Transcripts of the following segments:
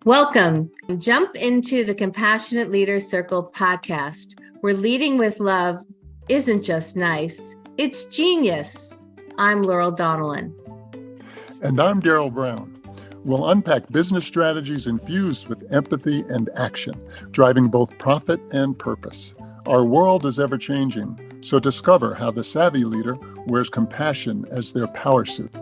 Welcome. Jump into the Compassionate Leader Circle podcast, where leading with love isn't just nice, it's genius. I'm Laurel Donnellan. And I'm Daryl Brown. We'll unpack business strategies infused with empathy and action, driving both profit and purpose. Our world is ever-changing, so discover how the savvy leader wears compassion as their power suit.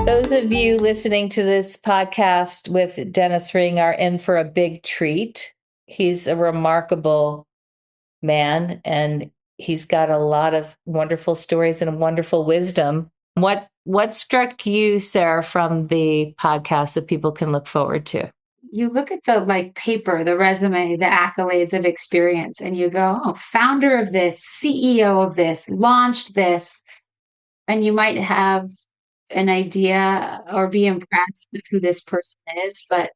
Those of you listening to this podcast with Denis Ring are in for a big treat. He's a remarkable man, and he's got a lot of wonderful stories and wonderful wisdom. What struck you, Sarah, from the podcast that people can look forward to? You look at the paper, the resume, the accolades of experience, and you go, oh, founder of this, CEO of this, launched this, and you might have an idea or be impressed of who this person is. But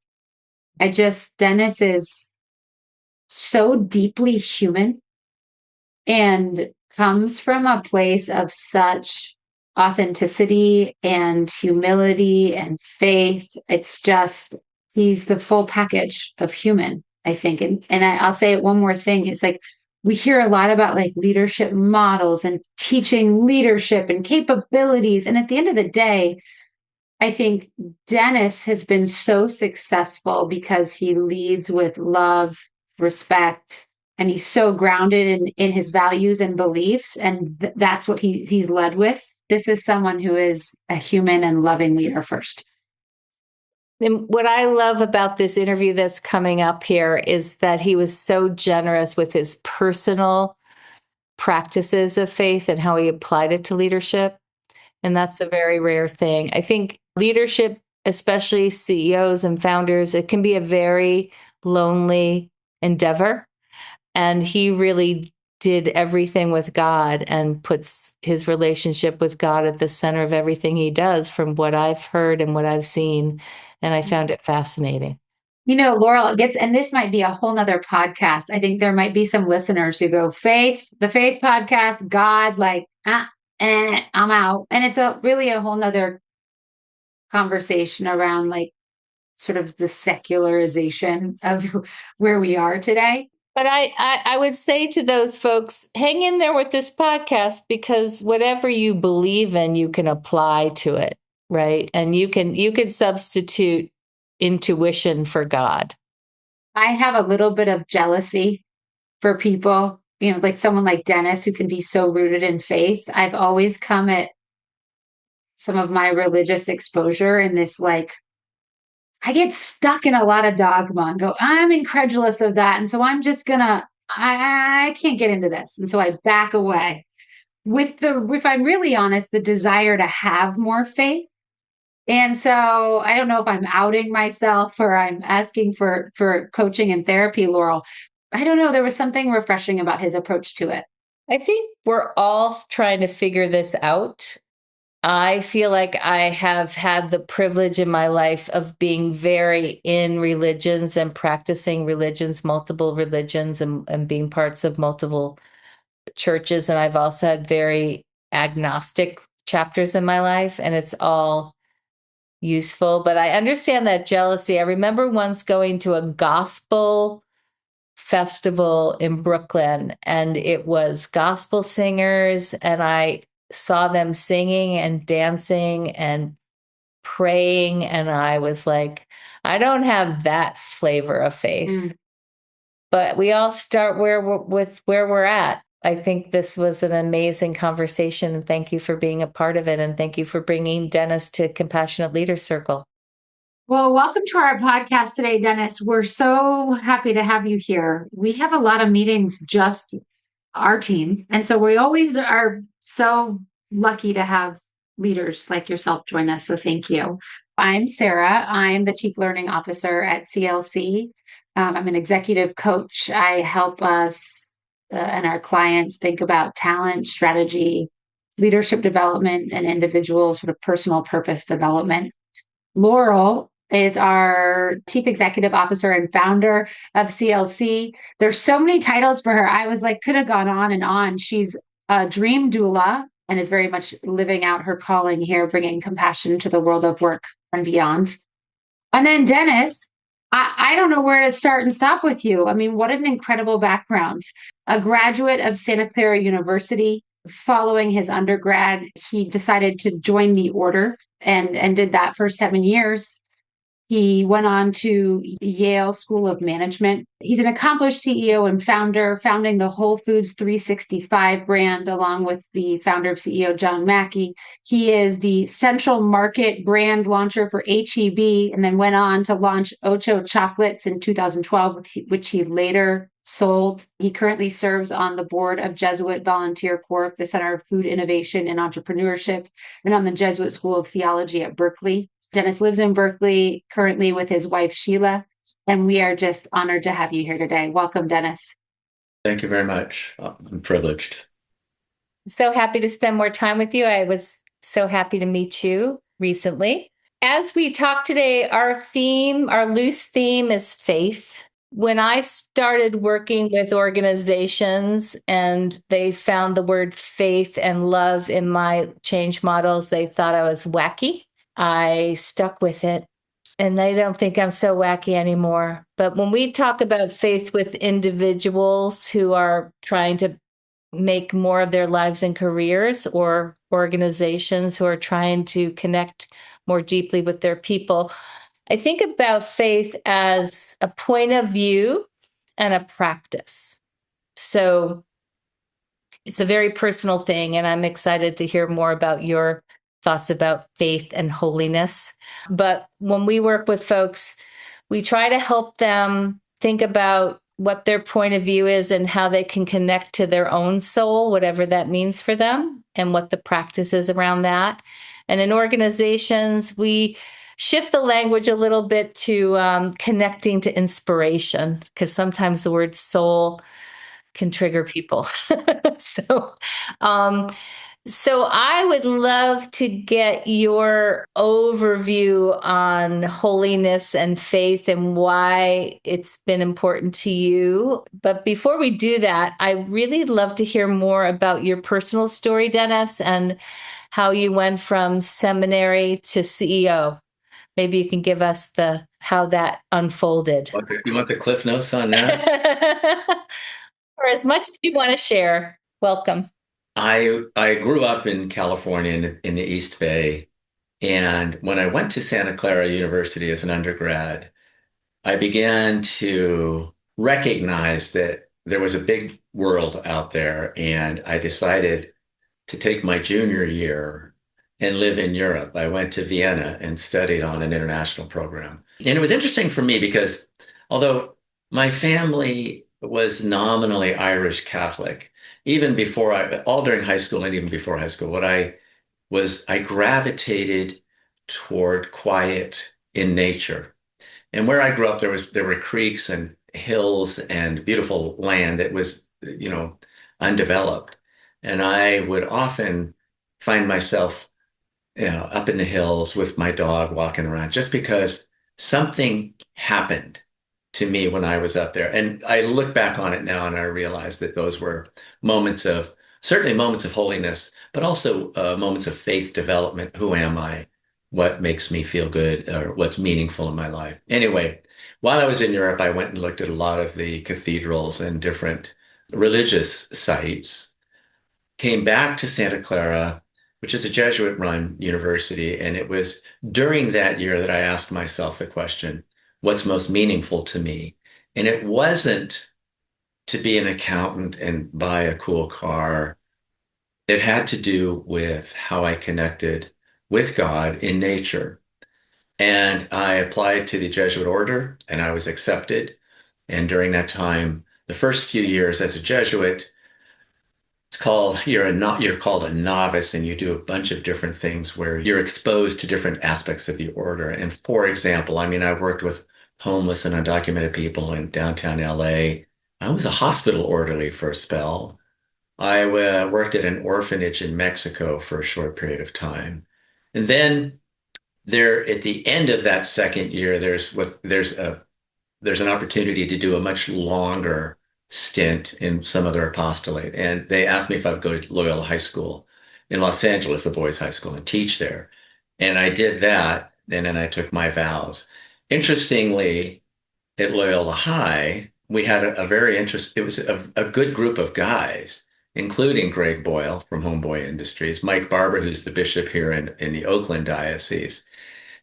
Denis is so deeply human and comes from a place of such authenticity and humility and faith. It's just, he's the full package of human, I think. And I'll say one more thing. It's like, we hear a lot about leadership models and teaching leadership and capabilities. And at the end of the day, I think Denis has been so successful because he leads with love, respect, and he's so grounded in his values and beliefs. And that's what he's led with. This is someone who is a human and loving leader first. And what I love about this interview that's coming up here is that he was so generous with his personal practices of faith and how he applied it to leadership. And that's a very rare thing. I think leadership, especially CEOs and founders, it can be a very lonely endeavor. And he really did everything with God and puts his relationship with God at the center of everything he does, from what I've heard and what I've seen. And I found it fascinating. You know, Laurel, and this might be a whole nother podcast. I think there might be some listeners who go, the faith podcast, God, I'm out. And it's really a whole nother conversation around sort of the secularization of where we are today. But I would say to those folks, hang in there with this podcast, because whatever you believe in, you can apply to it, right? And you can substitute intuition for God. I have a little bit of jealousy for people, like someone like Denis, who can be so rooted in faith. I've always come at some of my religious exposure in this, I get stuck in a lot of dogma and go, I'm incredulous of that. And so I'm just I can't get into this. And so I back away if I'm really honest, the desire to have more faith. And so I don't know if I'm outing myself or I'm asking for coaching and therapy, Laurel. I don't know. There was something refreshing about his approach to it. I think we're all trying to figure this out. I feel like I have had the privilege in my life of being very in religions and practicing religions, multiple religions, and being parts of multiple churches. And I've also had very agnostic chapters in my life, and it's all useful. But I understand that jealousy. I remember once going to a gospel festival in Brooklyn, and it was gospel singers, and I saw them singing and dancing and praying, and I was like, I don't have that flavor of faith. But we all start where we're at. I think this was an amazing conversation, and thank you for being a part of it, and thank you for bringing Denis to Compassionate Leader Circle. Well, welcome to our podcast today, Denis. We're so happy to have you here. We have a lot of meetings, just our team, and so we always are so lucky to have leaders like yourself join us. So thank you. I'm Sarah. I'm the Chief Learning Officer at CLC. I'm an executive coach. I help us and our clients think about talent, strategy, leadership development, and individual sort of personal purpose development. Laurel is our Chief Executive Officer and founder of CLC. There's so many titles for her. I was could have gone on and on. She's a dream doula. and is very much living out her calling here, bringing compassion to the world of work and beyond. And then Dennis, I don't know where to start and stop with you. I mean, what an incredible background. A graduate of Santa Clara University. Following his undergrad, he decided to join the order and did that for 7 years. He went on to Yale School of Management. He's an accomplished CEO and founder, founding the Whole Foods 365 brand, along with the founder of CEO John Mackey. He is the central market brand launcher for HEB, and then went on to launch Ocho Chocolates in 2012, which he later sold. He currently serves on the board of Jesuit Volunteer Corps, the Center of Food Innovation and Entrepreneurship, and on the Jesuit School of Theology at Berkeley. Denis lives in Berkeley currently with his wife, Sheila, and we are just honored to have you here today. Welcome, Denis. Thank you very much. I'm privileged. So happy to spend more time with you. I was so happy to meet you recently. As we talk today, our loose theme is faith. When I started working with organizations and they found the word faith and love in my change models, they thought I was wacky. I stuck with it, and they don't think I'm so wacky anymore. But when we talk about faith with individuals who are trying to make more of their lives and careers, or organizations who are trying to connect more deeply with their people, I think about faith as a point of view and a practice. So it's a very personal thing, and I'm excited to hear more about your thoughts about faith and holiness. But when we work with folks, we try to help them think about what their point of view is and how they can connect to their own soul, whatever that means for them, and what the practice is around that. And in organizations, we shift the language a little bit to connecting to inspiration, because sometimes the word soul can trigger people. so, um, so I would love to get your overview on holiness and faith and why it's been important to you. But before we do that, I really love to hear more about your personal story, Denis, and how you went from seminary to CEO. Maybe you can give us the how that unfolded. You want the Cliff Notes on that? Or as much as you want to share. Welcome. I grew up in California in the East Bay, and when I went to Santa Clara University as an undergrad, I began to recognize that there was a big world out there, and I decided to take my junior year and live in Europe. I went to Vienna and studied on an international program. And it was interesting for me because although my family was nominally Irish Catholic, even before all during high school and even before high school, I gravitated toward quiet in nature. And where I grew up, there were creeks and hills and beautiful land that was, undeveloped. And I would often find myself, up in the hills with my dog walking around just because something happened to me when I was up there. And I look back on it now and I realize that those were certainly moments of holiness, but also moments of faith development. Who am I? What makes me feel good, or what's meaningful in my life? Anyway, while I was in Europe, I went and looked at a lot of the cathedrals and different religious sites, came back to Santa Clara, which is a Jesuit-run university. And it was during that year that I asked myself the question, what's most meaningful to me? And it wasn't to be an accountant and buy a cool car. It had to do with how I connected with God in nature. And I applied to the Jesuit order and I was accepted. And during that time, the first few years as a Jesuit, you're called a novice, and you do a bunch of different things where you're exposed to different aspects of the order. And for example, I worked with homeless and undocumented people in downtown LA. I was a hospital orderly for a spell. I worked at an orphanage in Mexico for a short period of time. And then at the end of that second year, there's an opportunity to do a much longer stint in some other apostolate. And they asked me if I would go to Loyola High School. in Los Angeles, a boys' high school, and teach there. And I did that, and then I took my vows. Interestingly, at Loyola High, we had a very it was a good group of guys, including Greg Boyle from Homeboy Industries, Mike Barber, who's the bishop here in the Oakland diocese,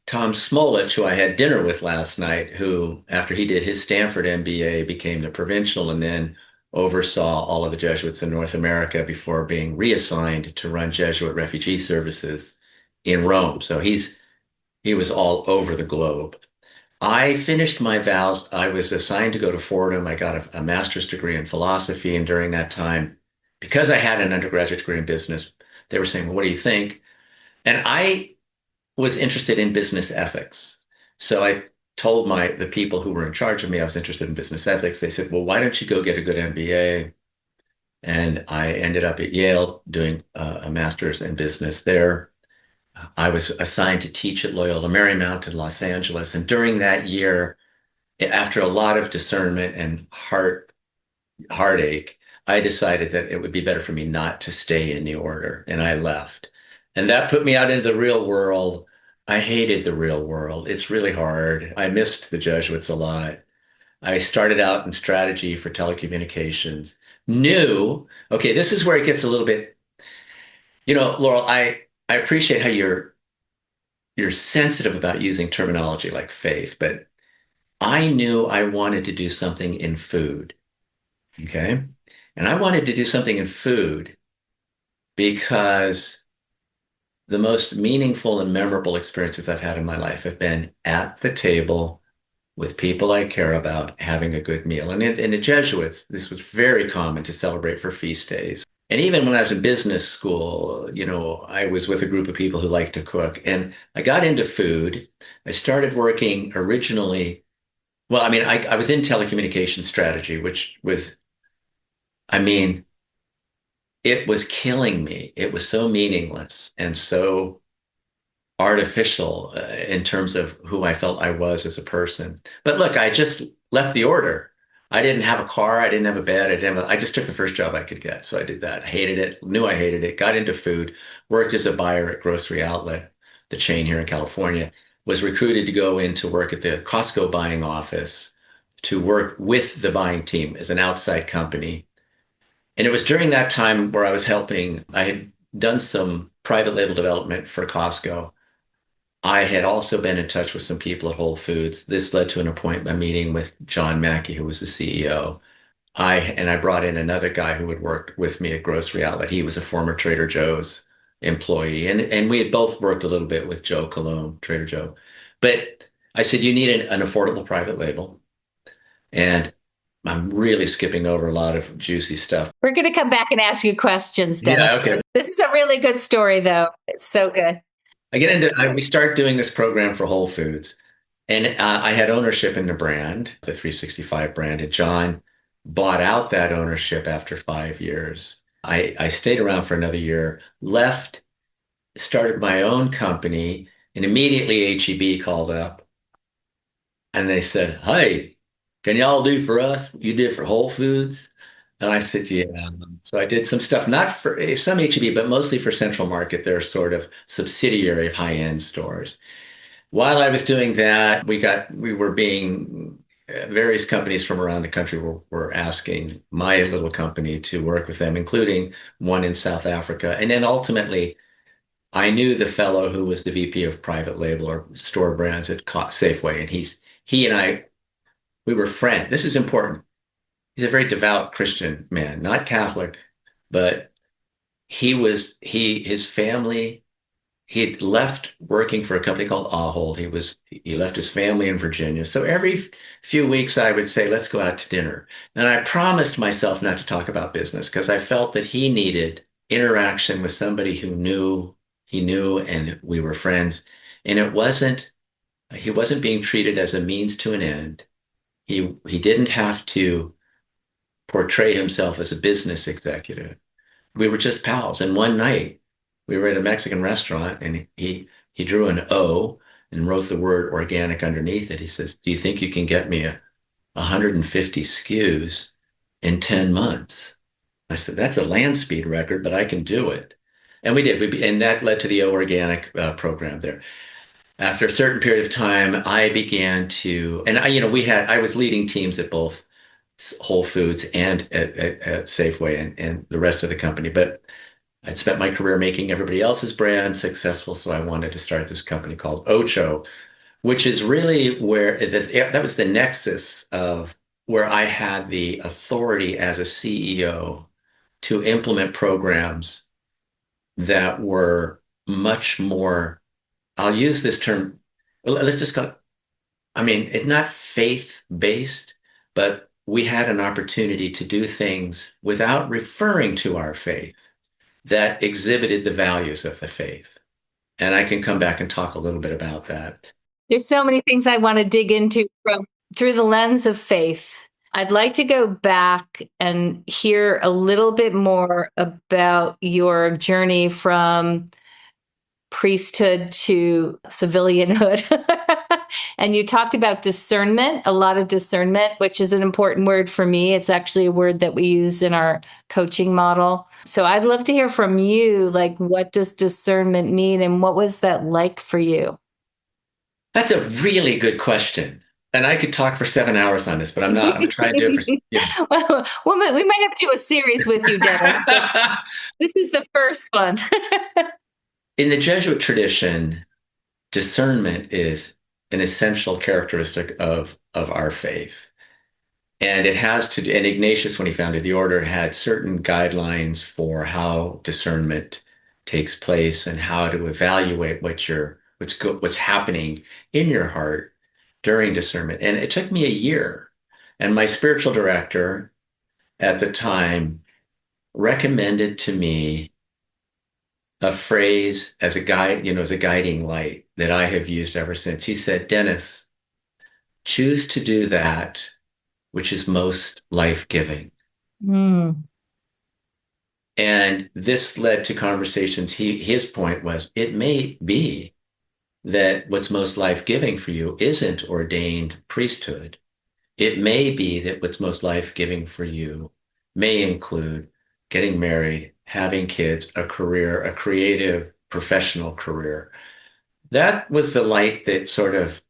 Tom Smolich, who I had dinner with last night, who, after he did his Stanford MBA, became the provincial and then oversaw all of the Jesuits in North America before being reassigned to run Jesuit refugee services in Rome. So he was all over the globe. I finished my vows. I was assigned to go to Fordham. I got a master's degree in philosophy. And during that time, because I had an undergraduate degree in business, they were saying, well, what do you think? And I was interested in business ethics. So I told the people who were in charge of me I was interested in business ethics. They said, well, why don't you go get a good MBA? And I ended up at Yale doing a master's in business there. I was assigned to teach at Loyola Marymount in Los Angeles. And during that year, after a lot of discernment and heartache, I decided that it would be better for me not to stay in the order, and I left. And that put me out into the real world. I hated the real world. It's really hard. I missed the Jesuits a lot. I started out in strategy for telecommunications. Okay, this is where it gets a little bit, Laurel, I appreciate how you're sensitive about using terminology like faith, but I knew I wanted to do something in food. Okay. And I wanted to do something in food because the most meaningful and memorable experiences I've had in my life have been at the table with people I care about having a good meal. And in the Jesuits, this was very common to celebrate for feast days. And even when I was in business school, I was with a group of people who liked to cook. And I got into food. I started working originally. Well, I mean, I was in telecommunication strategy, which was, I mean, it was killing me. It was so meaningless and so artificial in terms of who I felt I was as a person. But look, I just left the order. I didn't have a car. I didn't have a bed. I just took the first job I could get. So I did that. Hated it, knew I hated it, got into food, worked as a buyer at Grocery Outlet, the chain here in California, was recruited to go in to work at the Costco buying office, to work with the buying team as an outside company. And it was during that time where I had done some private label development for Costco. I had also been in touch with some people at Whole Foods. This led to a meeting with John Mackey, who was the CEO. I brought in another guy who had worked with me at Grocery Outlet. He was a former Trader Joe's employee. And we had both worked a little bit with Joe Cologne, Trader Joe. But I said, you need an affordable private label. And I'm really skipping over a lot of juicy stuff. We're going to come back and ask you questions, Denis. Yeah, okay. This is a really good story, though. It's so good. We start doing this program for Whole Foods, and I had ownership in the brand, the 365 brand, and John bought out that ownership after 5 years. I stayed around for another year, left, started my own company, and immediately HEB called up and they said, "Hey, can y'all do for us what you did for Whole Foods?" And I said, yeah. So I did some stuff, not for some HEB, but mostly for Central Market. They're sort of subsidiary of high-end stores. While I was doing that, various companies from around the country were asking my little company to work with them, including one in South Africa. And then ultimately, I knew the fellow who was the VP of private label or store brands at Safeway. And he and I, we were friends. This is important. He's a very devout Christian man, not Catholic, but his family, he had left working for a company called Ahold. He left his family in Virginia. So every few weeks I would say, let's go out to dinner. And I promised myself not to talk about business because I felt that he needed interaction with somebody he knew, and we were friends. And he wasn't being treated as a means to an end. He didn't have to portray himself as a business executive. We were just pals. And one night we were at a Mexican restaurant and he drew an O and wrote the word organic underneath it. He says, "Do you think you can get me 150 SKUs in 10 months?" I said, "That's a land speed record, but I can do it." And we did. And that led to the organic program there. After a certain period of time, I began to, and I was leading teams at both Whole Foods and at Safeway and the rest of the company. But I'd spent my career making everybody else's brand successful, so I wanted to start this company called Ocho, which is really where that was the nexus of where I had the authority as a CEO to implement programs that were much more, I'll use this term, let's just go, I mean, it's not faith-based, but we had an opportunity to do things without referring to our faith that exhibited the values of the faith. And I can come back and talk a little bit about that. There's so many things I want to dig into from through the lens of faith. I'd like to go back and hear a little bit more about your journey from priesthood to civilianhood. And you talked about discernment, a lot of discernment, which is an important word for me. It's actually a word that we use in our coaching model. So I'd love to hear from you, like, what does discernment mean and what was that like for you? That's a really good question. And I could talk for 7 hours on this, but I'm not. I'm trying to do it for. Well, we might have to do a series with you, Denis. This is the first one. In the Jesuit tradition, discernment is an essential characteristic of our faith. And it has to, and Ignatius, when he founded the order, had certain guidelines for how discernment takes place and how to evaluate what's happening in your heart during discernment. And it took me a year. And my spiritual director at the time recommended to me a phrase as a guide, as a guiding light that I have used ever since. He said, Denis, choose to do that which is most life-giving. Mm. And this led to conversations. His point was, it may be that what's most life-giving for you isn't ordained priesthood. It may be that what's most life-giving for you may include getting married, having kids, a career, a creative professional career. That was the light that sort of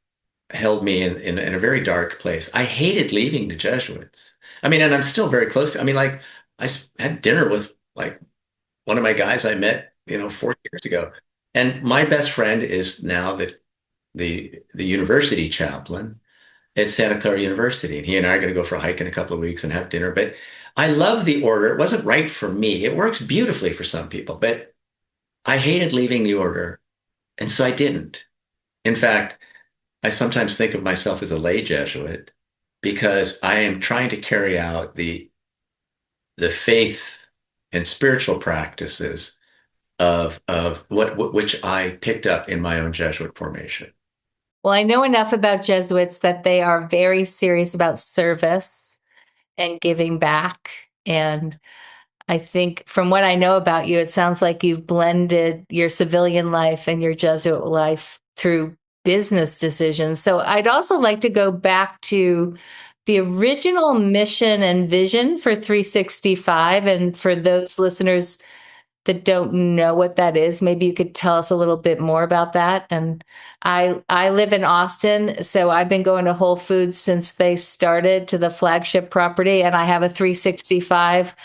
held me in a very dark place. I hated leaving the Jesuits. I mean, and I'm still very close. I mean, like I had dinner with like one of my guys I met, 4 years ago. And my best friend is now the university chaplain at Santa Clara University. And he and I are going to go for a hike in a couple of weeks and have dinner. But I love the order. It wasn't right for me. It works beautifully for some people, but I hated leaving the order. And so I didn't. In fact, I sometimes think of myself as a lay Jesuit because I am trying to carry out the faith and spiritual practices of which I picked up in my own Jesuit formation. Well, I know enough about Jesuits that they are very serious about service and giving back. And I think from what I know about you, it sounds like you've blended your civilian life and your Jesuit life through business decisions. So I'd also like to go back to the original mission and vision for 365. And for those listeners that don't know what that is, maybe you could tell us a little bit more about that. And I live in Austin, so I've been going to Whole Foods since they started, to the flagship property, and I have a 365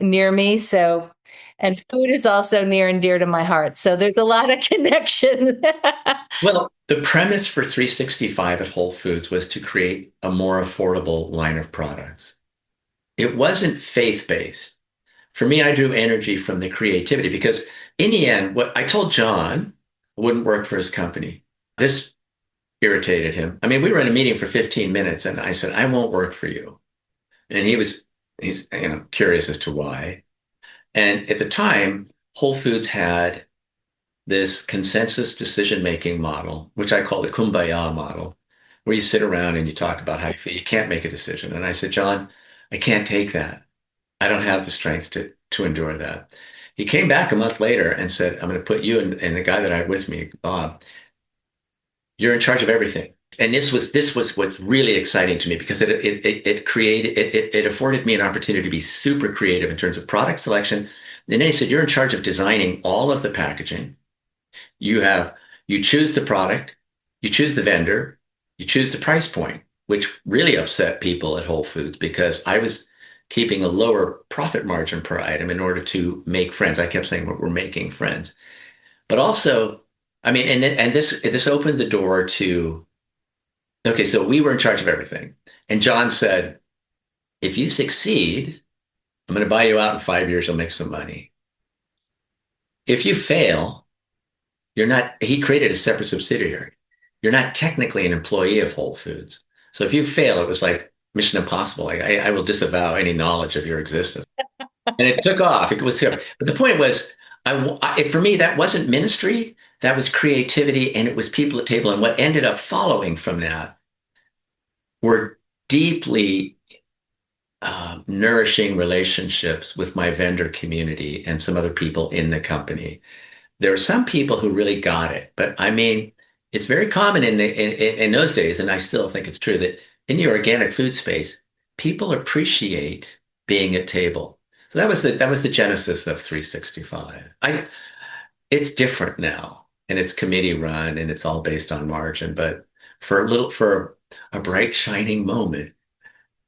near me. So, and food is also near and dear to my heart. So there's a lot of connection. Well, the premise for 365 at Whole Foods was to create a more affordable line of products. It wasn't faith-based. For me, I drew energy from the creativity because in the end, what I told John wouldn't work for his company. This irritated him. I mean, we were in a meeting for 15 minutes and I said, I won't work for you. And he's curious as to why. And at the time, Whole Foods had this consensus decision-making model, which I call the kumbaya model, where you sit around and you talk about how you feel. You can't make a decision. And I said, John, I can't take that. I don't have the strength to endure that. He came back a month later and said, I'm going to put you and the guy that I had with me, Bob, you're in charge of everything. And this was what's really exciting to me because it afforded me an opportunity to be super creative in terms of product selection, And then he said, you're in charge of designing all of the packaging. You have, you choose the product, you choose the vendor, you choose the price point, which really upset people at Whole Foods because I was keeping a lower profit margin per item in order to make friends. I kept saying we're making friends, but also, I mean, and this opened the door to, okay, so we were in charge of everything. And John said, if you succeed, I'm going to buy you out in 5 years, you'll make some money. If you fail, you're not, he created a separate subsidiary. You're not technically an employee of Whole Foods. So if you fail, it was like Mission Impossible. Like, I will disavow any knowledge of your existence. And it took off. It was here. But the point was, for me, that wasn't ministry. That was creativity, and it was people at table. And what ended up following from that were deeply nourishing relationships with my vendor community and some other people in the company. There are some people who really got it, but I mean, it's very common in those days, and I still think it's true that in the organic food space, people appreciate being at table. So that was the genesis of 365. It's different now, and it's committee run, and it's all based on margin. But for a bright shining moment,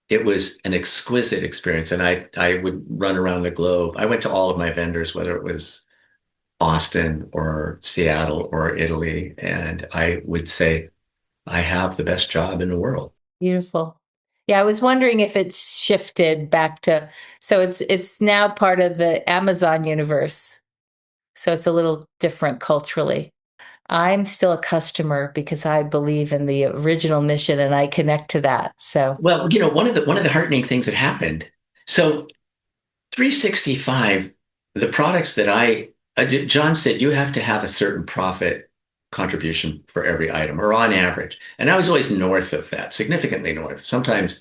it was an exquisite experience, and I would run around the globe. I went to all of my vendors, whether it was Austin or Seattle or Italy. And I would say, I have the best job in the world. Beautiful. Yeah, I was wondering if it's shifted back to, so it's now part of the Amazon universe. So it's a little different culturally. I'm still a customer because I believe in the original mission and I connect to that. So, Well, one of the heartening things that happened. So 365, the products that John said you have to have a certain profit contribution for every item, or on average. And I was always north of that, significantly north, sometimes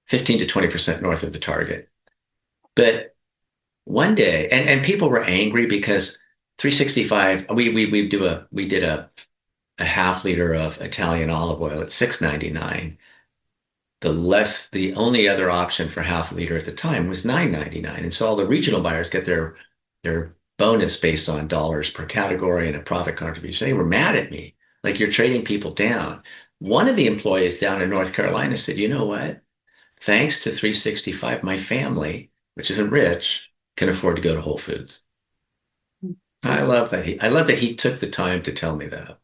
15 to 20% north of the target. But one day, and people were angry because 365, we did a half liter of Italian olive oil at 6.99. The only other option for half a liter at the time was 9.99. And so all the regional buyers get their bonus based on dollars per category and a profit contribution. They were mad at me, like you're trading people down. One of the employees down in North Carolina said, you know what? Thanks to 365, my family, which isn't rich, can afford to go to Whole Foods. I love that he took the time to tell me that.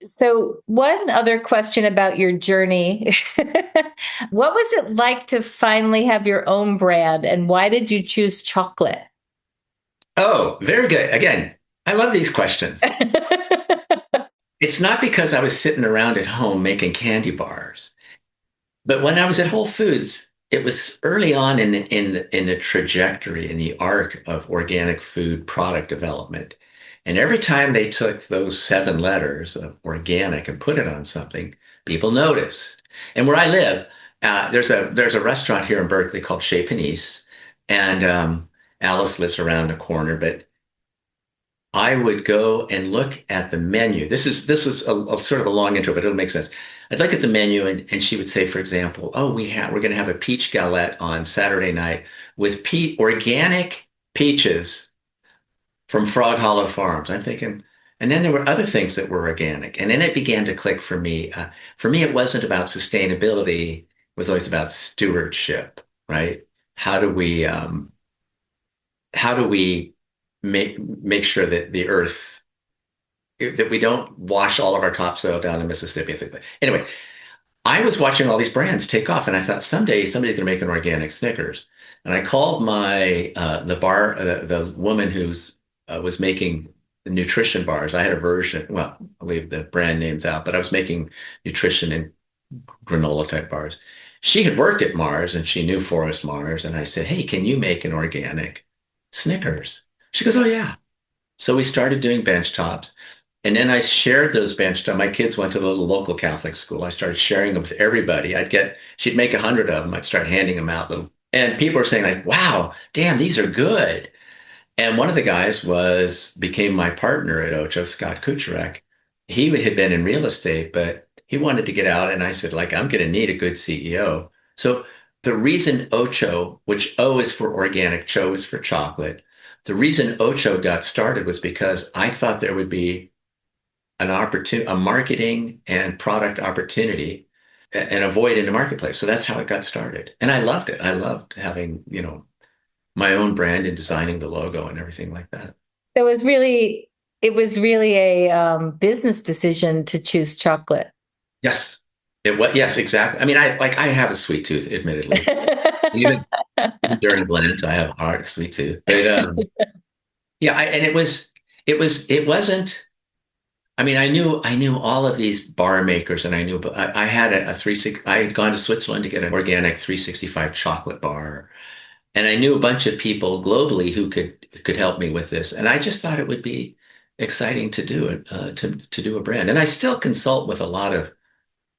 so one other question about your journey. What was it like to finally have your own brand and why did you choose chocolate? Oh, very good. Again, I love these questions. It's not because I was sitting around at home making candy bars. But when I was at Whole Foods, it was early on in the trajectory, in the arc of organic food product development. And every time they took those 7 letters of organic and put it on something, people noticed. And where I live, there's a restaurant here in Berkeley called Chez Panisse, and Alice lives around the corner. But I would go and look at the menu. This is a sort of a long intro, but it'll make sense. I'd look at the menu and she would say, for example, oh, we're going to have a peach galette on Saturday night with organic peaches from Frog Hollow Farms. I'm thinking, and then there were other things that were organic. And then it began to click for me. For me, it wasn't about sustainability. It was always about stewardship, right? How do we make sure that the earth, that we don't wash all of our topsoil down in Mississippi and things like that. Anyway, I was watching all these brands take off, and I thought someday somebody's going to make an organic Snickers. And I called the woman who's was making the nutrition bars. I had a version. Well, I'll leave the brand names out, but I was making nutrition and granola type bars. She had worked at Mars, and she knew Forrest Mars. And I said, "Hey, can you make an organic Snickers?" She goes, "Oh yeah." So we started doing bench tops. And then I shared those bench tops. My kids went to the local Catholic school. I started sharing them with everybody. She'd make 100 of them. I'd start handing them out. And people were saying like, wow, damn, these are good. And one of the guys became my partner at Ocho, Scott Kucherek. He had been in real estate, but he wanted to get out. And I said, like, I'm going to need a good CEO. So the reason Ocho, which O is for organic, Cho is for chocolate, the reason Ocho got started was because I thought there would be an opportunity, a marketing and product opportunity and a void in the marketplace. So that's how it got started. And I loved it. I loved having, my own brand and designing the logo and everything like that. It was really a business decision to choose chocolate. Yes. It was, yes, exactly. I mean, I have a sweet tooth, admittedly. Even during Lent, I have a hard sweet tooth. But yeah, and it wasn't. I mean, I knew all of these bar makers, and I knew, but I had a 360. I had gone to Switzerland to get an organic 365 chocolate bar, and I knew a bunch of people globally who could help me with this. And I just thought it would be exciting to do it, to do a brand. And I still consult with a lot of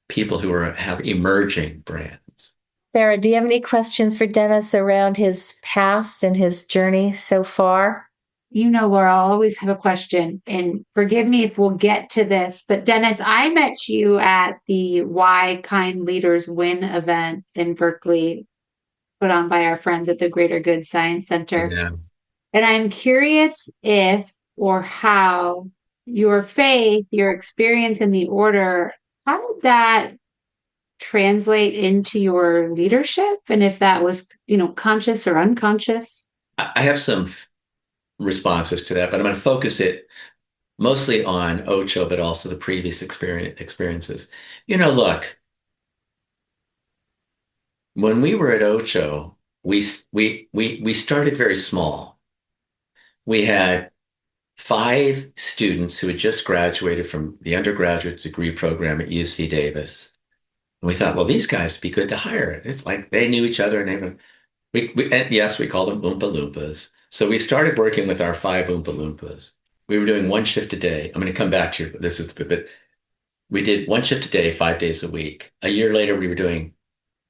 people who have emerging brands. Sarah, do you have any questions for Dennis around his past and his journey so far? Laura, I'll always have a question, and forgive me if we'll get to this, but Dennis, I met you at the Why Kind Leaders Win event in Berkeley, put on by our friends at the Greater Good Science Center. Yeah. And I'm curious if or how your faith, your experience in the order, how did that translate into your leadership? And if that was, conscious or unconscious? I have some responses to that, but I'm going to focus it mostly on Ocho, but also the previous experiences. Look, when we were at Ocho, we started very small. We had 5 students who had just graduated from the undergraduate degree program at UC Davis. And we thought, well, these guys would be good to hire. It's like they knew each other, and and yes, we called them Oompa Loompas. So we started working with our 5 Oompa Loompas. We were doing one shift a day. I'm going to come back to you. This is but we did one shift a day, 5 days a week. A year later, we were doing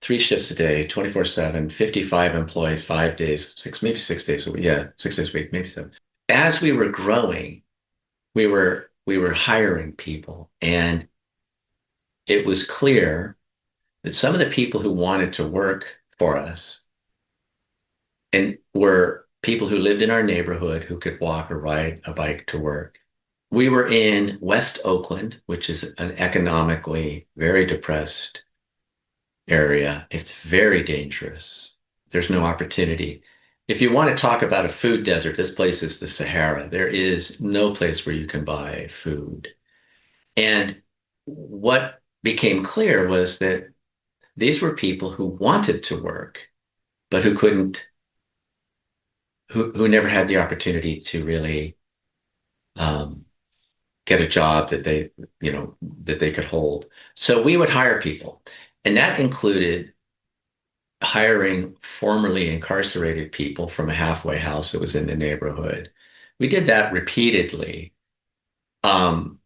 3 shifts a day, 24/7, 55 employees, 5 days, maybe 6 days a week. Yeah, 6 days a week, maybe 7. As we were growing, we were hiring people, and it was clear that some of the people who wanted to work for us and were people who lived in our neighborhood who could walk or ride a bike to work. We were in West Oakland, which is an economically very depressed area. It's very dangerous. There's no opportunity. If you want to talk about a food desert, this place is the Sahara. There is no place where you can buy food. And what became clear was that these were people who wanted to work, but who couldn't, who never had the opportunity to really get a job that they could hold. So we would hire people, and that included hiring formerly incarcerated people from a halfway house that was in the neighborhood. We did that repeatedly. And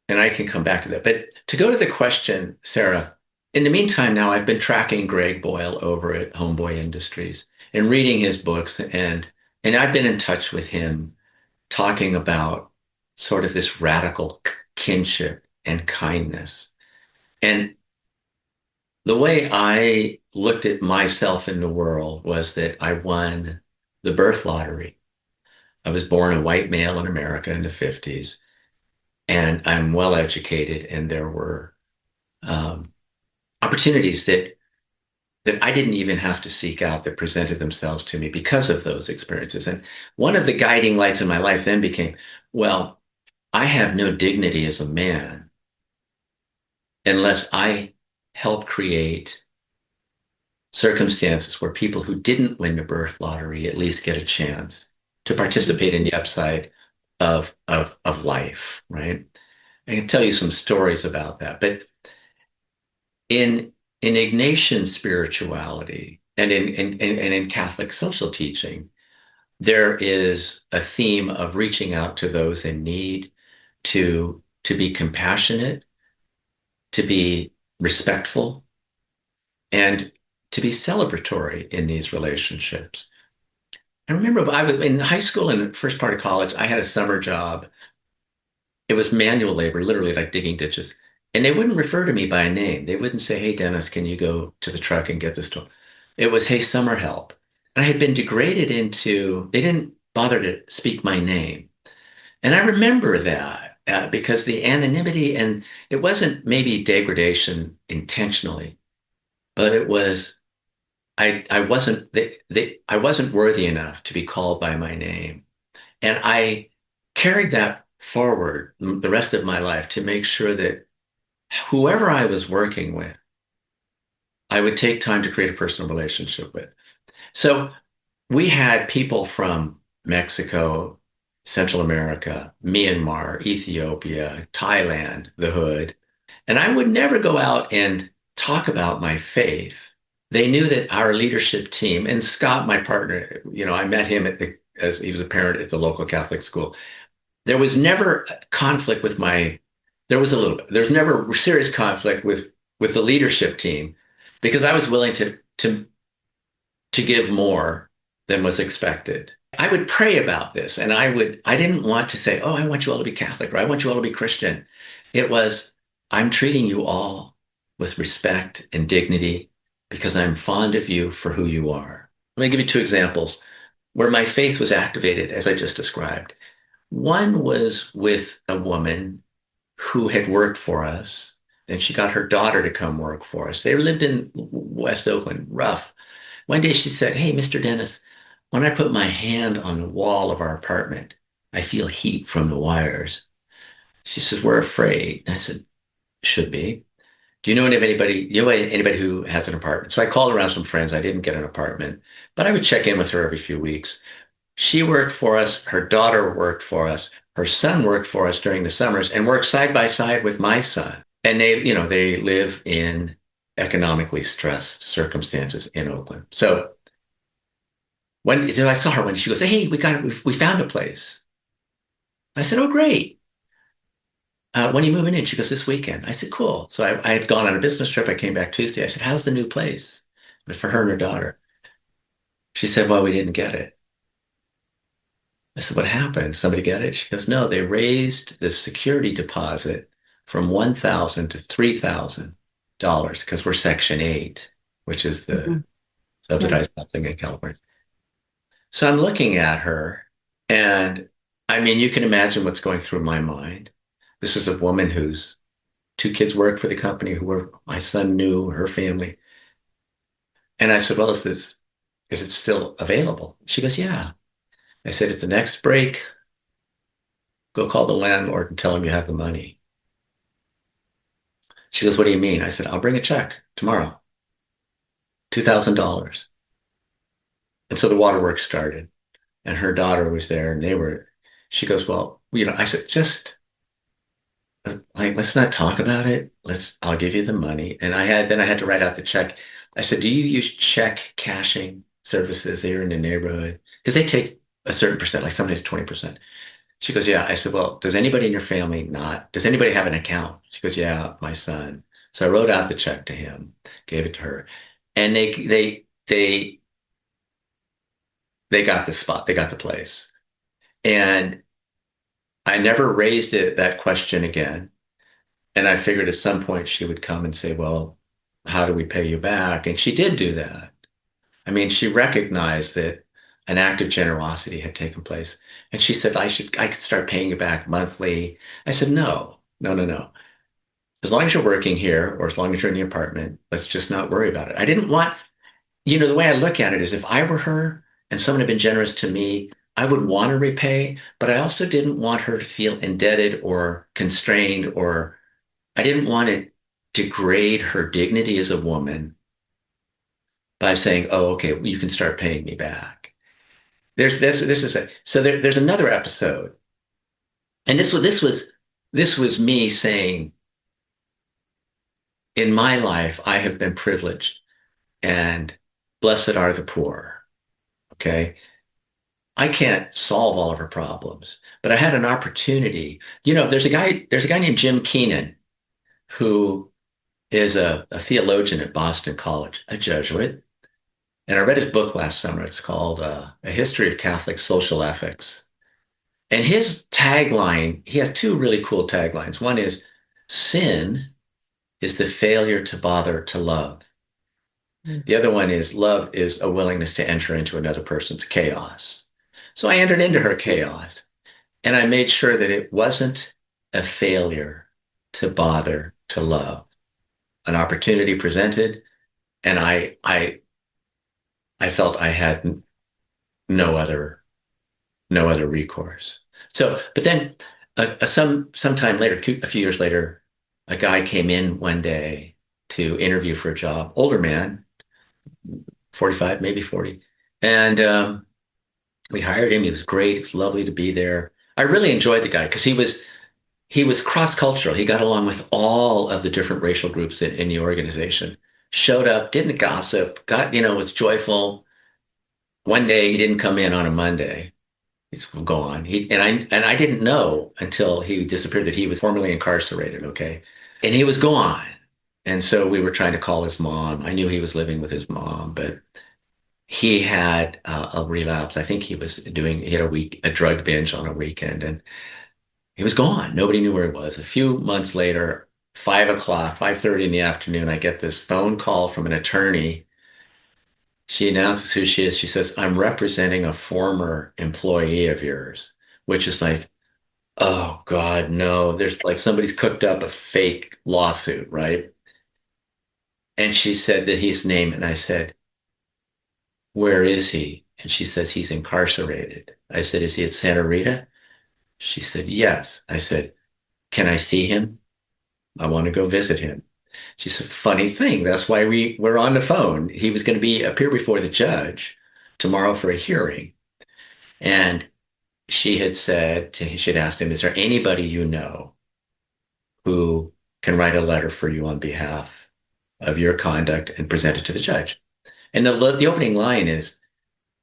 I can come back to that. But to go to the question, Sarah, in the meantime, now I've been tracking Greg Boyle over at Homeboy Industries and reading his books, and I've been in touch with him talking about sort of this radical kinship and kindness. And the way I looked at myself in the world was that I won the birth lottery. I was born a white male in America in the 50s, and I'm well educated, and there were opportunities that I didn't even have to seek out that presented themselves to me because of those experiences. And one of the guiding lights in my life then became, well, I have no dignity as a man unless I help create circumstances where people who didn't win the birth lottery at least get a chance to participate in the upside of life, right? I can tell you some stories about that, but in Ignatian spirituality and in Catholic social teaching, there is a theme of reaching out to those in need, to be compassionate, to be respectful, and to be celebratory in these relationships. I remember I was in high school and the first part of college, I had a summer job. It was manual labor, literally like digging ditches. And they wouldn't refer to me by name. They wouldn't say, hey, Dennis, can you go to the truck and get this tool? It was, hey, summer help. And I had been degraded into, they didn't bother to speak my name. And I remember that because the anonymity, and it wasn't maybe degradation intentionally, but it was, I wasn't, I wasn't worthy enough to be called by my name. And I carried that forward the rest of my life to make sure that whoever I was working with, I would take time to create a personal relationship with. So we had people from Mexico, Central America, Myanmar, Ethiopia, Thailand, the Hood, and I would never go out and talk about my faith. They knew that our leadership team, and Scott, my partner, I met him as he was a parent at the local Catholic school. There was never conflict with there was a little bit. There's never serious conflict with the leadership team because I was willing to give more than was expected. I would pray about this and I didn't want to say, oh, I want you all to be Catholic or I want you all to be Christian. It was, I'm treating you all with respect and dignity because I'm fond of you for who you are. Let me give you two examples where my faith was activated, as I just described. One was with a woman who had worked for us, and she got her daughter to come work for us. They lived in West Oakland, rough. One day she said, hey, Mr. Dennis, when I put my hand on the wall of our apartment, I feel heat from the wires. She says, we're afraid. And I said, should be. Do you know anybody who has an apartment? So I called around some friends. I didn't get an apartment, but I would check in with her every few weeks. She worked for us. Her daughter worked for us. Her son worked for us during the summers and worked side by side with my son. And they live in economically stressed circumstances in Oakland. So I saw her, when she goes, hey, we found a place. I said, oh, great. When are you moving in? She goes, this weekend. I said, cool. So I had gone on a business trip. I came back Tuesday. I said, how's the new place? But for her and her daughter. She said, well, we didn't get it. I said, what happened? Somebody get it? She goes, no, they raised the security deposit from $1,000 to $3,000 because we're Section 8, which is the subsidized housing in California. So I'm looking at her, and I mean, you can imagine what's going through my mind. This is a woman whose two kids worked for the company, my son knew her family. And I said, well, is it still available? She goes, yeah. I said, at the next break, go call the landlord and tell him you have the money. She goes, what do you mean? I said, I'll bring a check tomorrow, $2,000. And so the waterworks started, and her daughter was there, and she goes, well, I said, just let's not talk about it. I'll give you the money. And I had to write out the check. I said, do you use check cashing services here in the neighborhood? Because they take a certain percent, like sometimes 20%. She goes, yeah. I said, well, does anybody in your family does anybody have an account? She goes, yeah, my son. So I wrote out the check to him, gave it to her. And they got the spot, they got the place. And I never raised that question again. And I figured at some point she would come and say, well, how do we pay you back? And she did do that. I mean, she recognized that an act of generosity had taken place. And she said, I could start paying you back monthly. I said, no. As long as you're working here or as long as you're in the apartment, let's just not worry about it. I didn't want, the way I look at it is if I were her and someone had been generous to me, I would want to repay, but I also didn't want her to feel indebted or constrained, or I didn't want to degrade her dignity as a woman by saying, oh, okay, well, you can start paying me back. There's another episode. And this was me saying, in my life, I have been privileged and blessed are the poor. Okay. I can't solve all of her problems, but I had an opportunity. There's a guy named Jim Keenan who is a theologian at Boston College, a Jesuit. And I read his book last summer. It's called A History of Catholic Social Ethics. And his tagline, he has two really cool taglines. One is, sin is the failure to bother to love. Mm. The other one is love is a willingness to enter into another person's chaos. So I entered into her chaos and I made sure that it wasn't a failure to bother to love. An opportunity presented, and I felt I had no other no other recourse. So, but then some time later, a few years later, a guy came in one day to interview for a job, older man, 45, maybe 40. And we hired him. He was great. It was lovely to be there. I really enjoyed the guy because he was cross-cultural. He got along with all of the different racial groups in the organization. Showed up, didn't gossip, was joyful. One day he didn't come in on a Monday. He's gone. I didn't know until he disappeared that he was formerly incarcerated. Okay, and he was gone. And so we were trying to call his mom. I knew he was living with his mom, but he had a relapse. I think he had a drug binge on a weekend, and he was gone. Nobody knew where he was. A few months later, 5 o'clock, 5:30 in the afternoon, I get this phone call from an attorney. She announces who she is. She says, I'm representing a former employee of yours, which is like, oh God, no. There's like somebody's cooked up a fake lawsuit, right? And she said that his name, and I said, where is he? And she says, he's incarcerated. I said, is he at Santa Rita? She said, yes. I said, can I see him? I want to go visit him. She said, funny thing. That's why we were on the phone. He was going to appear before the judge tomorrow for a hearing. And she had asked him, is there anybody you know who can write a letter for you on behalf of your conduct and present it to the judge? And the opening line is,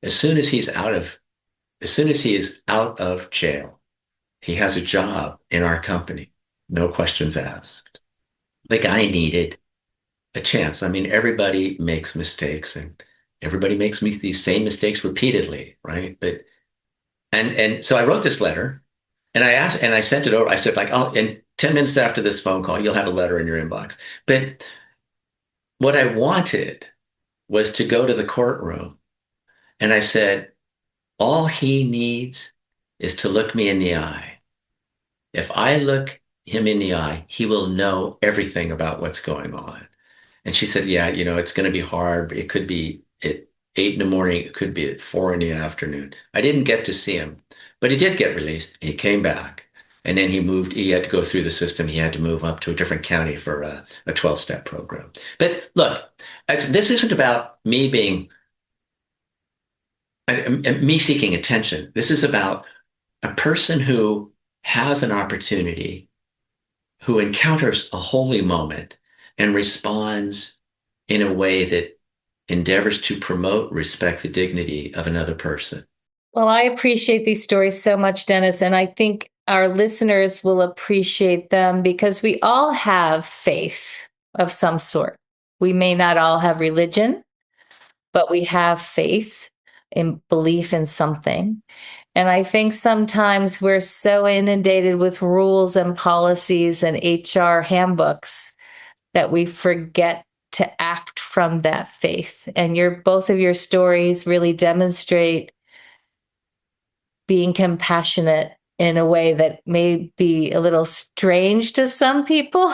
as soon as he is out of jail, he has a job in our company, no questions asked. The guy needed a chance. I mean, everybody makes mistakes, and everybody makes these same mistakes repeatedly, right? And so I wrote this letter, and I sent it over. I said, like, oh, in 10 minutes after this phone call, you'll have a letter in your inbox. But what I wanted was to go to the courtroom, and I said, all he needs is to look me in the eye. If I look him in the eye, he will know everything about what's going on. And she said, yeah, it's going to be hard. It could be at 8 in the morning. It could be at 4 in the afternoon. I didn't get to see him, but he did get released. He came back, and then he had to go through the system. He had to move up to a different county for a 12-step program. But look, this isn't about me seeking attention. This is about a person who has an opportunity, who encounters a holy moment and responds in a way that endeavors to promote, respect the dignity of another person. Well, I appreciate these stories so much, Dennis, and I think our listeners will appreciate them because we all have faith of some sort. We may not all have religion, but we have faith in belief in something. And I think sometimes we're so inundated with rules and policies and HR handbooks that we forget to act from that faith. And both of your stories really demonstrate being compassionate in a way that may be a little strange to some people,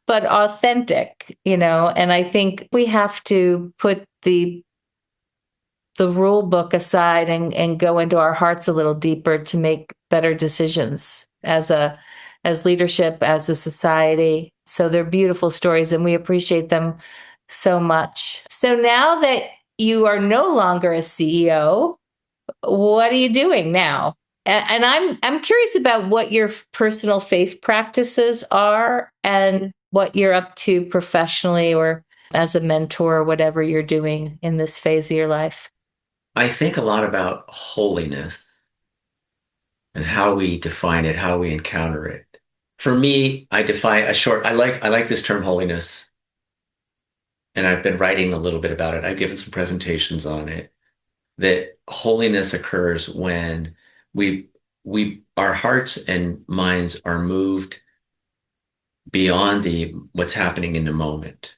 but authentic, and I think we have to put the rule book aside and go into our hearts a little deeper to make better decisions as leadership, as a society. So they're beautiful stories and we appreciate them so much. So now that you are no longer a CEO, what are you doing now? And I'm curious about what your personal faith practices are and what you're up to professionally or as a mentor or whatever you're doing in this phase of your life. I think a lot about holiness and how we define it, how we encounter it. For me, I like this term holiness, and I've been writing a little bit about it. I've given some presentations on it, that holiness occurs when our hearts and minds are moved beyond what's happening in the moment.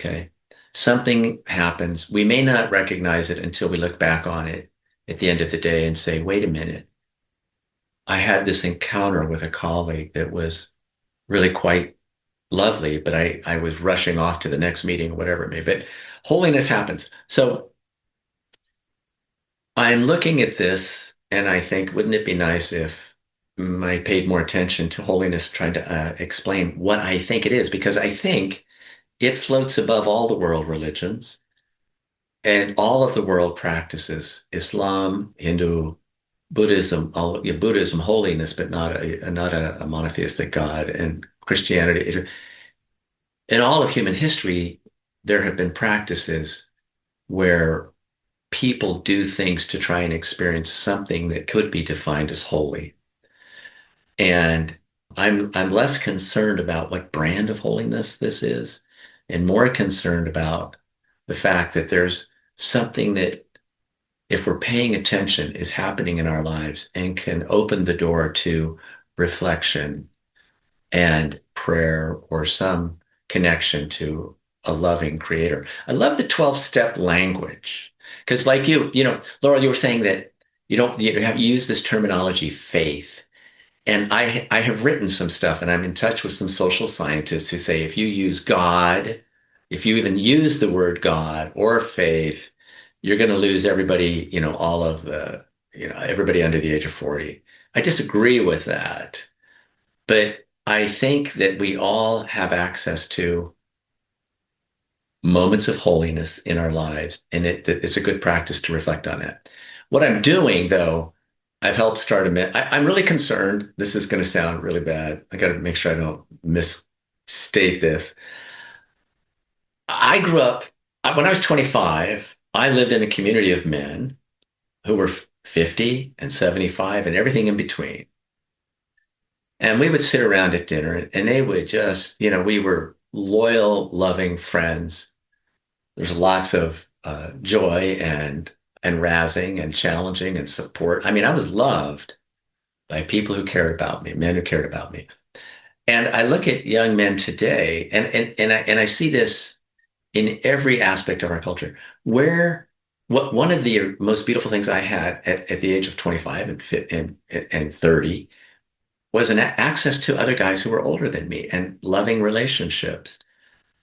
Okay. something happens. We may not recognize it until we look back on it at the end of the day and say, wait a minute, I had this encounter with a colleague that was really quite lovely, but I was rushing off to the next meeting or whatever it may be. But holiness happens. So I'm looking at this and I think, wouldn't it be nice if I paid more attention to holiness, trying to explain what I think it is? Because I think it floats above all the world religions and all of the world practices, Islam, Hindu, Buddhism, yeah, Buddhism, holiness, but not a monotheistic God, and Christianity. In all of human history, there have been practices where people do things to try and experience something that could be defined as holy. And I'm less concerned about what brand of holiness this is, and more concerned about the fact that there's something that, if we're paying attention, is happening in our lives and can open the door to reflection and prayer or some connection to a loving creator. I love the 12-step language because, like Laura, you were saying that you have used this terminology faith. And I have written some stuff, and I'm in touch with some social scientists who say if you use God, if you even use the word God or faith, you're going to lose everybody, all of the, everybody under the age of 40. I disagree with that. But I think that we all have access to moments of holiness in our lives, and it's a good practice to reflect on it. What I'm doing, though, I've helped start I'm really concerned. This is going to sound really bad. I got to make sure I don't misstate this. I grew up, when I was 25, I lived in a community of men who were 50 and 75 and everything in between. And we would sit around at dinner and they would just, we were loyal, loving friends. There's lots of joy and razzing and challenging and support. I mean, I was loved by people who cared about me, men who cared about me. And I look at young men today, and I see this in every aspect of our culture, where one of the most beautiful things I had at the age of 25 and 30 was an access to other guys who were older than me and loving relationships.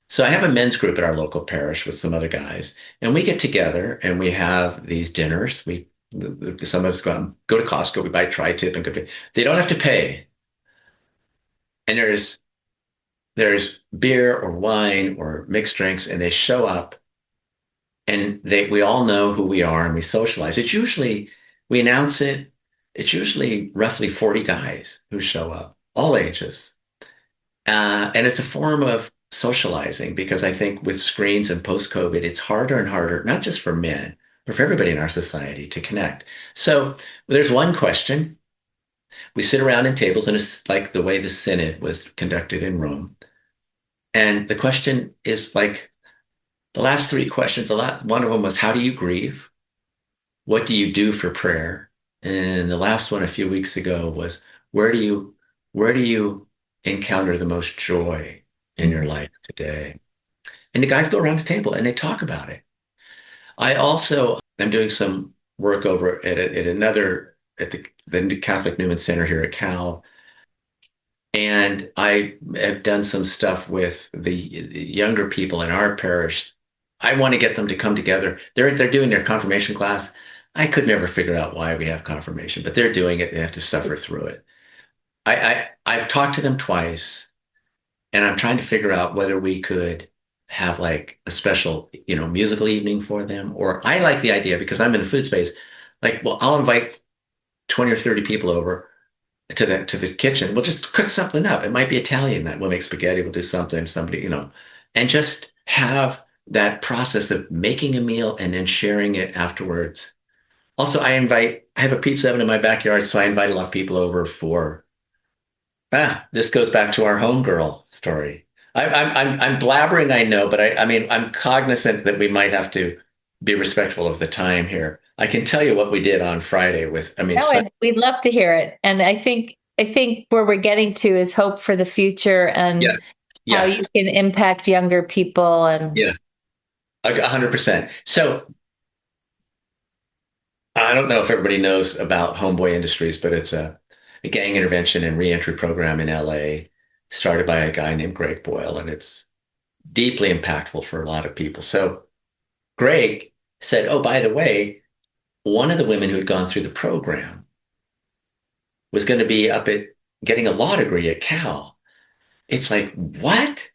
So I have a men's group at our local parish with some other guys, and we get together and we have these dinners. Some of us go to Costco, we buy tri-tip and go. They don't have to pay, and there's beer or wine or mixed drinks, and they show up, and we all know who we are, and we socialize. We announce it. It's usually roughly 40 guys who show up, all ages, and it's a form of socializing, because I think with screens and post-COVID, it's harder and harder, not just for men, but for everybody in our society to connect. So there's one question. We sit around in tables, and it's like the way the Synod was conducted in Rome. And the question is like the last three questions, one of them was, how do you grieve? What do you do for prayer? And the last one a few weeks ago was, where do you encounter the most joy in your life today? And the guys go around the table and they talk about it. I'm doing some work over at the Catholic Newman Center here at Cal. And I have done some stuff with the younger people in our parish. I want to get them to come together. They're doing their confirmation class. I could never figure out why we have confirmation, but they're doing it. They have to suffer through it. I've talked to them twice, and I'm trying to figure out whether we could have like a special, musical evening for them. Or I like the idea, because I'm in the food space, like, well, I'll invite 20 or 30 people over to the kitchen. We'll just cook something up. It might be Italian, that we'll make spaghetti, we'll do something, and just have that process of making a meal and then sharing it afterwards. Also, I have a pizza oven in my backyard, so I invite a lot of people over this goes back to our homegirl story. I'm blabbering, I know, but I mean, I'm cognizant that we might have to be respectful of the time here. I can tell you what we did on Friday and we'd love to hear it. And I think where we're getting to is hope for the future and yes, how you can impact younger people. And yes. 100%. So I don't know if everybody knows about Homeboy Industries, but it's a gang intervention and reentry program in LA started by a guy named Greg Boyle, and it's deeply impactful for a lot of people. So Greg said, oh, by the way, one of the women who had gone through the program was going to be up at getting a law degree at Cal. It's like, what?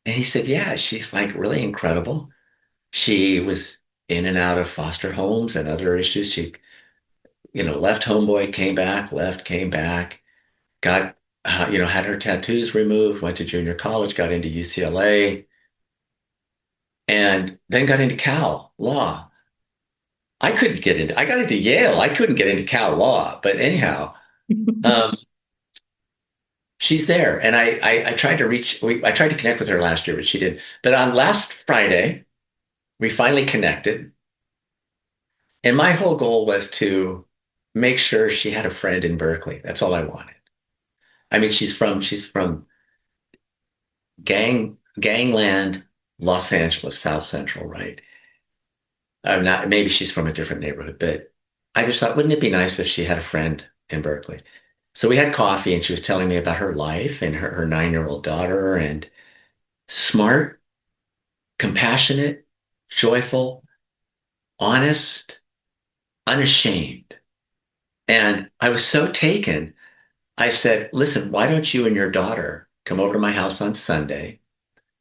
And he said, yeah, she's like really incredible. She was in and out of foster homes and other issues. She, left Homeboy, came back, left, came back, got, had her tattoos removed, went to junior college, got into UCLA, and then got into Cal Law. I got into Yale. I couldn't get into Cal Law, but anyhow, um, she's there. And I tried to I tried to connect with her last year, but she didn't. But on last Friday, we finally connected. And my whole goal was to make sure she had a friend in Berkeley. That's all I wanted. I mean, she's from gangland, Los Angeles, South Central, right? I'm not, maybe she's from a different neighborhood, but I just thought, wouldn't it be nice if she had a friend in Berkeley? So we had coffee and she was telling me about her life and her 9-year-old daughter, and smart, compassionate, joyful, honest, unashamed. And I was so taken. I said, listen, why don't you and your daughter come over to my house on Sunday?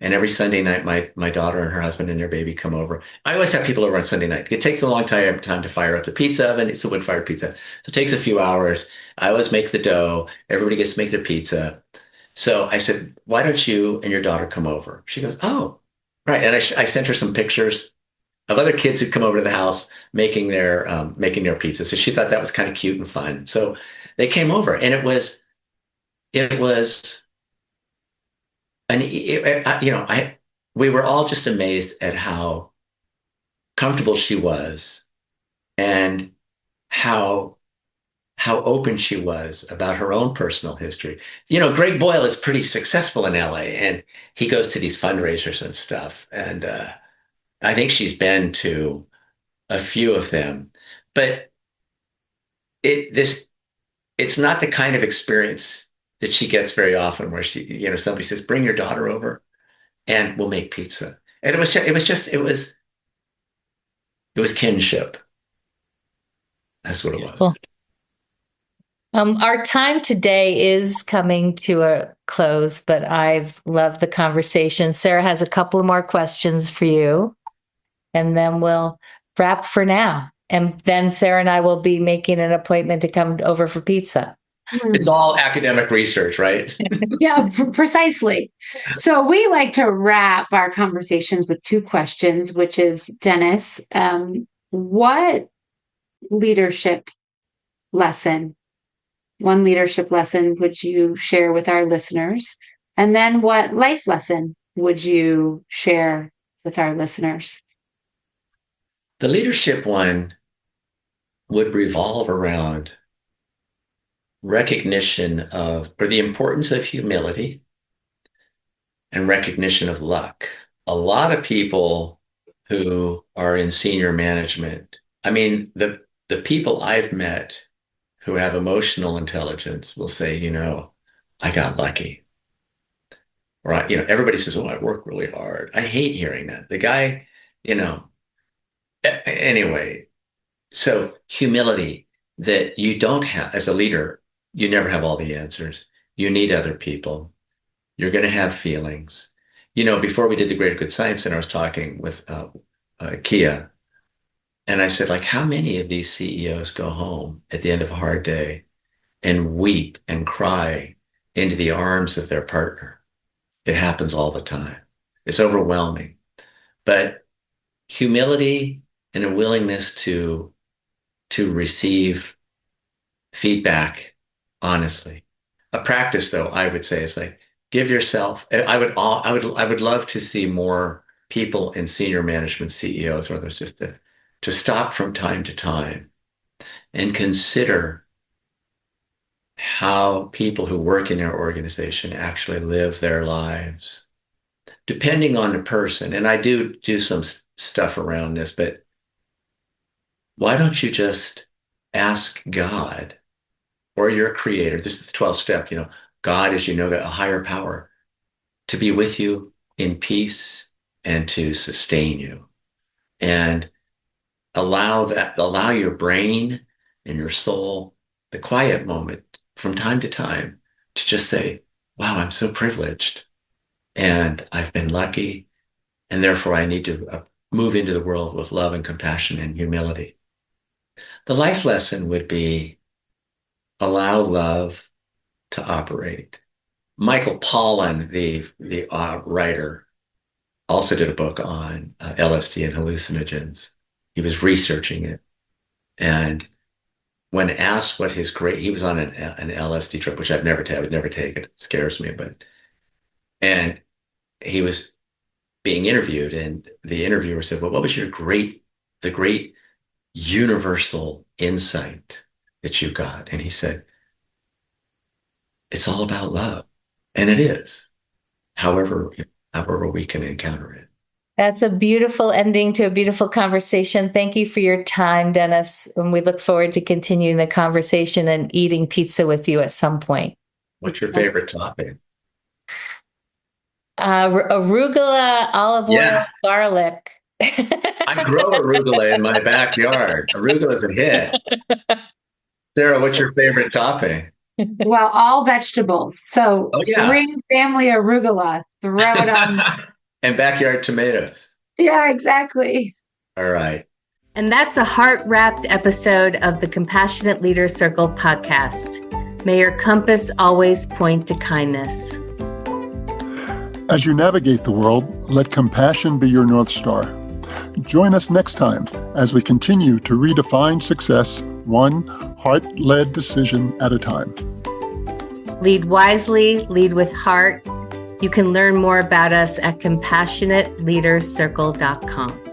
And every Sunday night, my daughter and her husband and their baby come over. I always have people over on Sunday night. It takes a long time to fire up the pizza oven. It's a wood-fired pizza. So it takes a few hours. I always make the dough. Everybody gets to make their pizza. So I said, why don't you and your daughter come over? She goes, oh, right. And I sent her some pictures of other kids who'd come over to the house making their pizza. So she thought that was kind of cute and fun. So they came over, and it was and we were all just amazed at how comfortable she was, and how open she was about her own personal history. Greg Boyle is pretty successful in LA, and he goes to these fundraisers and stuff. And I think she's been to a few of them, but it's not the kind of experience that she gets very often, where somebody says, bring your daughter over and we'll make pizza. And it was kinship. That's what it was. Cool. Our time today is coming to a close, but I've loved the conversation. Sarah has a couple of more questions for you, and then we'll wrap for now. And then Sarah and I will be making an appointment to come over for pizza. It's all academic research, right? Yeah, precisely. So we like to wrap our conversations with two questions, which is, Denis, what leadership lesson, one leadership lesson would you share with our listeners? And then what life lesson would you share with our listeners? The leadership one would revolve around recognition of, or the importance of, humility and recognition of luck. A lot of people who are in senior management, I mean, the people I've met who have emotional intelligence will say, I got lucky. Or, everybody says, oh, I work really hard. I hate hearing that. The guy, anyway. So humility, that you don't have, as a leader, you never have all the answers. You need other people. You're going to have feelings. Before we did the Greater Good Science Center, I was talking with Kia, and I said, like, how many of these CEOs go home at the end of a hard day and weep and cry into the arms of their partner? It happens all the time. It's overwhelming. But humility and a willingness to receive feedback honestly. A practice, though, I would say, is like, give yourself. I would love to see more people in senior management, CEOs, or others, just to stop from time to time and consider how people who work in their organization actually live their lives, depending on the person. And I do some stuff around this, but why don't you just ask God or your creator? This is the 12th step, God, as you know, a higher power to be with you in peace and to sustain you. And allow your brain and your soul the quiet moment from time to time to just say, wow, I'm so privileged and I've been lucky. And therefore I need to move into the world with love and compassion and humility. The life lesson would be allow love to operate. Michael Pollan, the writer, also did a book on LSD and hallucinogens. He was researching it. And when asked what he was on an LSD trip, which I would never take it. It scares me, and he was being interviewed, and the interviewer said, well, what was the great universal insight that you got? And he said, it's all about love. And it is, however we can encounter it. That's a beautiful ending to a beautiful conversation. Thank you for your time, Denis. And we look forward to continuing the conversation and eating pizza with you at some point. What's your favorite topping? Arugula, olive oil, garlic. I grow arugula in my backyard. Arugula is a hit. Sarah, what's your favorite topping? Well, all vegetables. So bring family arugula, throw it on. And backyard tomatoes. Yeah, exactly. All right. And that's a heart-wrapped episode of the Compassionate Leader Circle podcast. May your compass always point to kindness. As you navigate the world, let compassion be your North Star. Join us next time as we continue to redefine success one heart-led decision at a time. Lead wisely, lead with heart. You can learn more about us at compassionateleaderscircle.com.